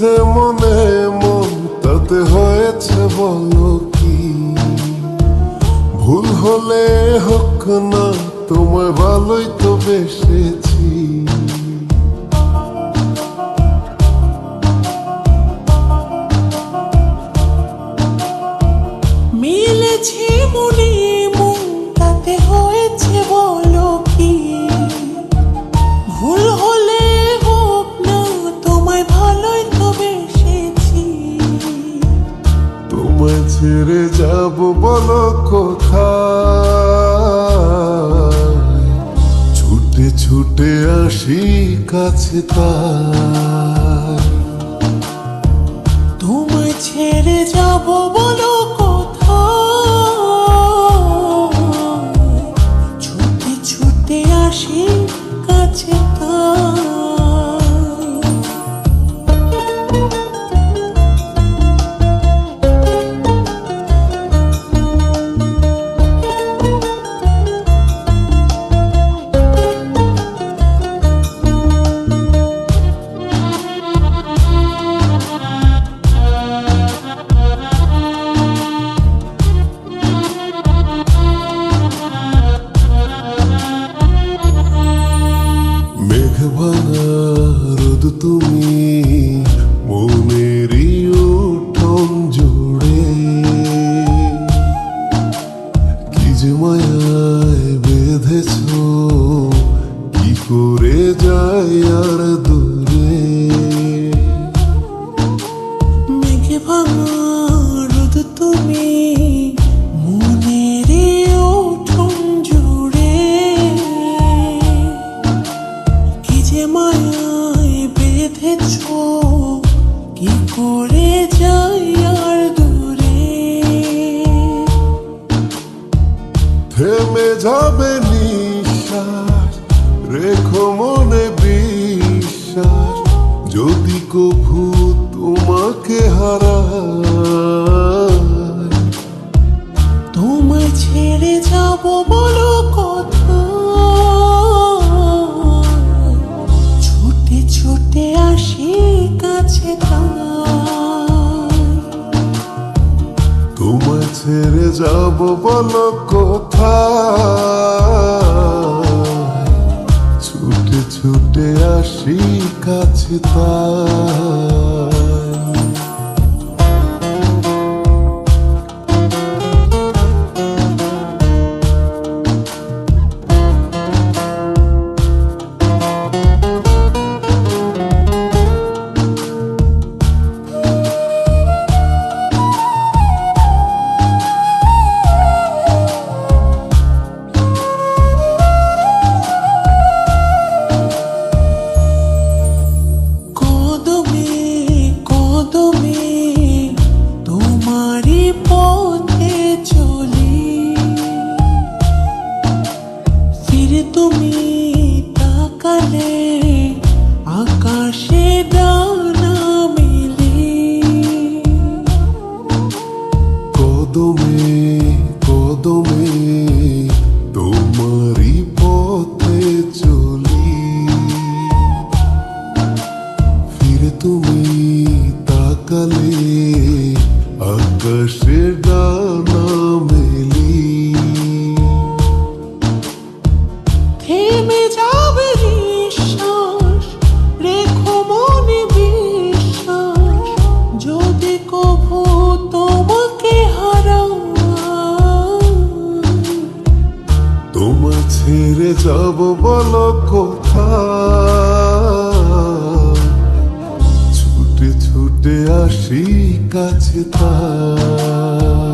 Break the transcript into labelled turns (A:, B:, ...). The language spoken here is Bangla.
A: লেগেছে মনে মন তাতে হয়েছে বলো কি? ভুল হলে হোক না, তোমায় ভালোই তো বেসেছি।
B: মিলেছে মনে মন তাতে হয়েছে বলো কি? ভুল হলে হোক না, তোমায় ভালোই তো বেসেছি।
A: তোমায় ছেড়ে যাব বলো কোথায়? ছুটে ছুটে আসি কাছে তাই।
B: তোমায় ছেড়ে যাব বলো কোথায়? ছুটে ছুটে আসি কাছে তাই।
A: মেঘভাঙা রোদ তুমি মনেরই উঠোন জুড়ে, কি যে মায়ায় বেঁধেছ, কি করে যাই আর দূরে।
B: মেঘে ভাঙা রোদ তুমি মনের উঠোন জুড়ে, কি যে মায়ায় বেঁধেছ, কি করে যাই আর দূরে।
A: থেমে যাবে নিঃশ্বাস, রেখো মনে বিশ্বাস, যদি কভু তোমাকে হারাই।
B: তোমায় ছেড়ে যাব বলো কোথায়? ছুটে ছুটে আসি কাছে তাই।
A: তোমায় ছেড়ে যাব বলো কোথায়? ছুটে ছুটে আসি কাছে তাই।
B: তোমারি পথে চলি, ফিরে তুমি তাকালে আকাশে ডানা মেলে।
A: কদমে কদমে তোমারি পথে চলি, ফিরে তুমি তাকালে আকাশে ডানা মেলি।
B: থেমে যাবে নিঃশ্বাস, রেখো মনে বিশ্বাস, যদি কভু তোমাকে হারাই।
A: তোমায় ছেড়ে যাব বলো কোথায়? ছুটে ছুটে আসি কাছে তাই।